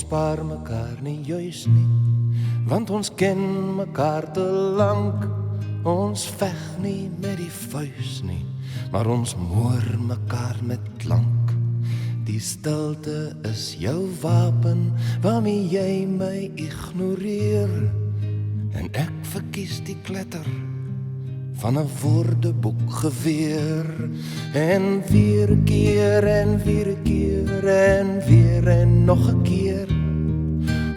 spaar mekaar nie juis nie, want ons ken mekaar te lank. Ons veg nie met die vuis nie, maar ons moor mekaar met klank. Die stilte is jou wapen, waarmee jy my ignoreer. En ek verkies die kletter van 'n woordeboek geweer. En weer 'n keer, en weer 'n keer, en weer en nog 'n keer.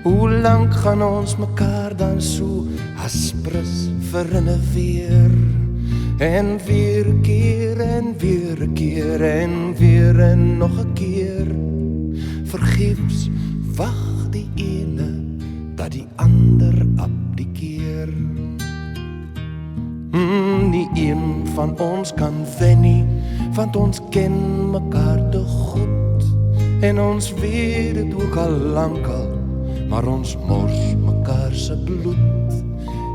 Hoe lank gaan ons mekaar dan so aspres verinneweer? En weer 'n keer, en weer 'n keer, en weer en nog 'n keer. Vergeefs wag die ene dat die ander abdikeer. Nie een van ons kan wen nie, want ons ken mekaar te goed. En ons weet dit ook al lank al, maar ons mors mekaar se bloed.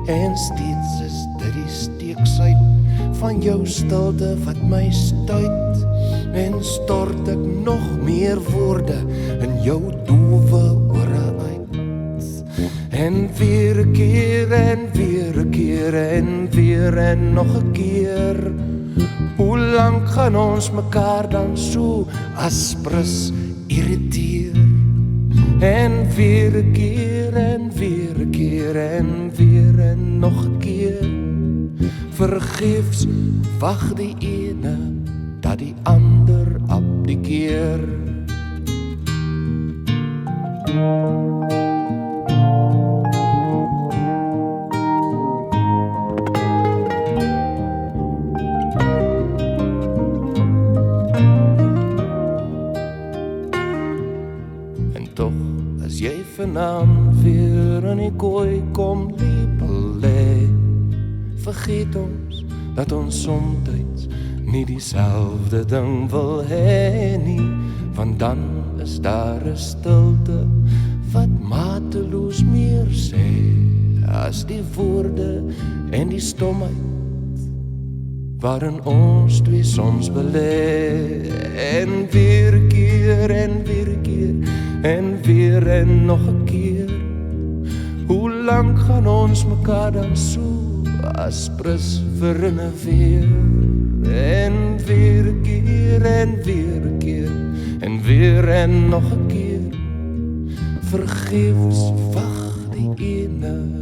En steeds is dit die steeksuit van jou stilte wat my stuit. En stort ek nog meer woorde in jou doewe ore uit. En weer 'n keer, en weer 'n keer, en weer en nog 'n keer. Hoe lank gaan ons mekaar dan so aspres irriteer? En weer 'n keer, en weer 'n keer, en weer en nog 'n keer. Vergeefs wag die ene dat die ander abdikeer. En toch, as jy vanaand weer in die kooi kom lepel lê, vergeet ons dat ons somtyds nie dieselfde ding wil hê nie, want dan is daar 'n stilte wat mateloos meer sê as die woorde en die stomheid waarin ons twee soms belê. En weer 'n keer, en weer 'n keer, en weer en nog 'n keer. Hoe lank gaan ons mekaar dan so aspres verinneweer? En weer 'n keer, en weer 'n keer, en weer en nog 'n keer. Vergeefs wag die ene